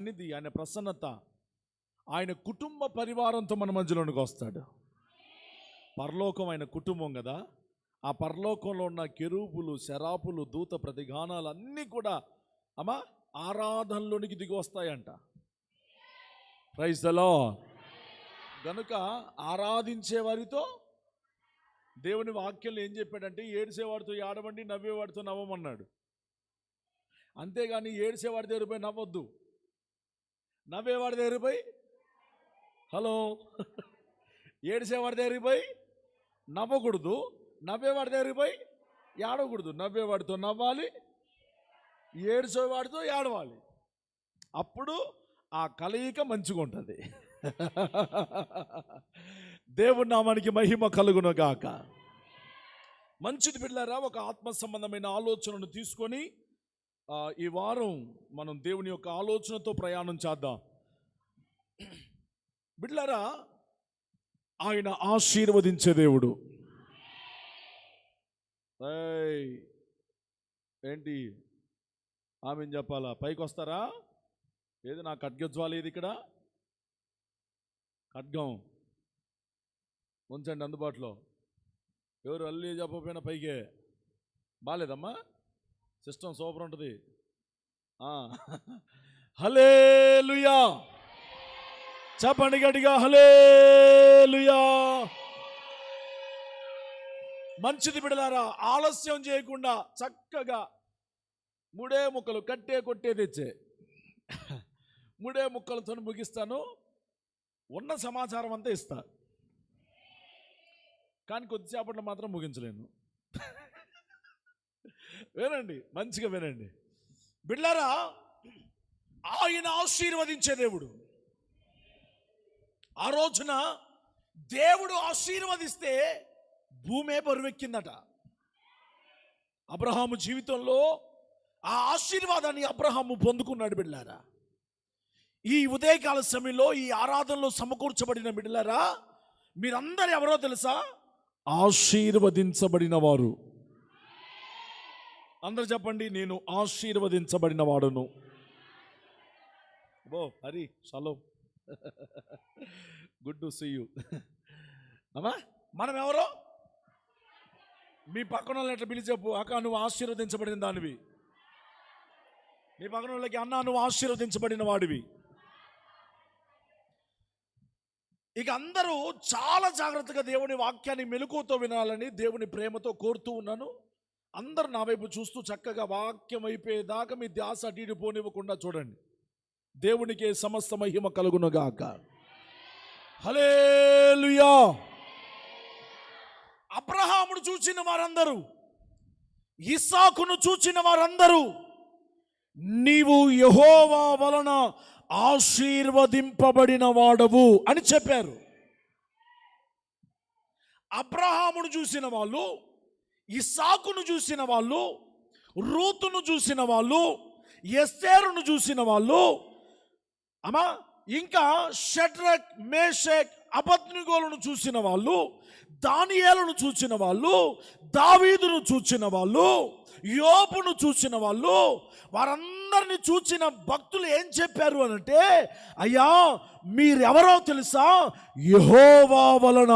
సన్నిధి, ఆయన ప్రసన్నత, ఆయన కుటుంబ పరివారంతో మన మధ్యలోనికి వస్తాడు. పరలోకం ఆయన కుటుంబం కదా. ఆ పరలోకంలో ఉన్న కెరూబులు, శరాపులు, దూత ప్రతిగానాలు అన్నీ కూడా ఆరాధనలోనికి దిగి వస్తాయంట. Praise the lord. గనుక ఆరాధించే వారితో దేవుని వాక్యంలో ఏం చెప్పాడంటే, ఏడ్చేవాడితో ఏడవండి, నవ్వేవాడితో నవ్వమన్నాడు. అంతేగాని ఏడ్చేవాడి దగ్గర పోయి నవ్వొద్దు, నవ్వేవాడి దగ్గర పోయి హలో ఏడ్చేవాడి దగ్గరికి పోయి నవ్వకూడదు, నవ్వేవాడి దగ్గరికి పోయి ఏడవకూడదు. నవ్వేవాడితో నవ్వాలి, ఏడ్చేవాడితో ఏడవాలి. అప్పుడు ఆ కలయిక మంచిగా ఉంటుంది. దేవుని నామానికి మహిమ కలుగును గాక. మంచిది బిడ్డలారా, ఒక ఆత్మ సంబంధమైన ఆలోచనను తీసుకొని ఈ వారం మనం దేవుని యొక్క ఆలోచనతో ప్రయాణం చేద్దాం. బిడ్డలారా, ఆయన ఆశీర్వదించే దేవుడు. ఏంటి ఆమెను చెప్పాలా? పైకి వస్తారా? ఏది నా ఖడ్గజ్వాల ఏది? ఇక్కడ ఖడ్గం ఉంచండి అందుబాటులో. ఎవరు అల్లి చెప్పకపోయినా పైకే. బాగాలేదమ్మా, సిస్టమ్ సూపర్ ఉంటుంది. హల్లెలూయా చెప్పండి గట్టిగా, హల్లెలూయా. మంచిది బిడ్డలారా, ఆలస్యం చేయకుండా చక్కగా మూడే ముక్కలు కట్టే కొట్టే తెచ్చే మూడే ముక్కలతో ముగిస్తాను. ఉన్న సమాచారం అంతా ఇస్తా, కానీ కొద్దిసేపట్లో మాత్రం ముగించలేను. వినండి, మంచిగా వినండి బిడ్డలారా. ఆయన ఆశీర్వదించే దేవుడు. ఆ రోజున దేవుడు ఆశీర్వదిస్తే భూమే బరువెక్కిందట. అబ్రహాము జీవితంలో ఆ ఆశీర్వాదాన్ని అబ్రహాము పొందుకున్నాడు. బిడ్డలారా, ఈ ఉదయకాల సమయంలో ఈ ఆరాధనలో సమకూర్చబడిన బిడ్డలారా, మీరందరూ ఎవరో తెలుసా? ఆశీర్వదించబడిన వారు. అందరు చెప్పండి, నేను ఆశీర్వదించబడిన వాడును. బో హరి షలో, గుడ్ టు సీ యూ. అమ్మా, మనం ఎవరో? మీ పక్కన వాళ్ళని ఎట్లా పిలిచి చెప్పు, అక్క నువ్వు ఆశీర్వదించబడిన దానివి. మీ పక్కన వాళ్ళకి అన్న నువ్వు ఆశీర్వదించబడిన వాడివి. ఇక అందరూ చాలా జాగ్రత్తగా దేవుని వాక్యాన్ని మెలకువతో వినాలని దేవుని ప్రేమతో కోరుతూ ఉన్నాను. అందరూ నా వైపు చూస్తూ చక్కగా వాక్యం అయిపోయేదాకా మీ ధ్యాస అటు ఇటు పోనివ్వకుండా చూడండి. దేవునికి సమస్త మహిమ కలుగునుగాక. హల్లెలూయా. అబ్రహామును చూచిన వారందరూ, ఇస్సాకును చూచిన వారందరూ నీవు యెహోవా వలన ఆశీర్వదింపబడిన వాడవు అని చెప్పారు. అబ్రహామును చూసిన వాళ్ళు, ఇస్సాకును చూసిన వాళ్ళు, రూతును చూసిన వాళ్ళు, ఎస్తేరును చూసిన వాళ్ళు, ఇంకా షడ్రక్, మేషక్, అబద్నెగోలను చూసిన వాళ్ళు, దానియేలును చూచిన వాళ్ళు, దావీదును చూచిన వాళ్ళు, యోబును చూసిన వాళ్ళు, వారందరిని చూచిన భక్తులు ఏం చెప్పారు అనంటే, అయ్యా మీరెవరో తెలుసా? యెహోవా వలన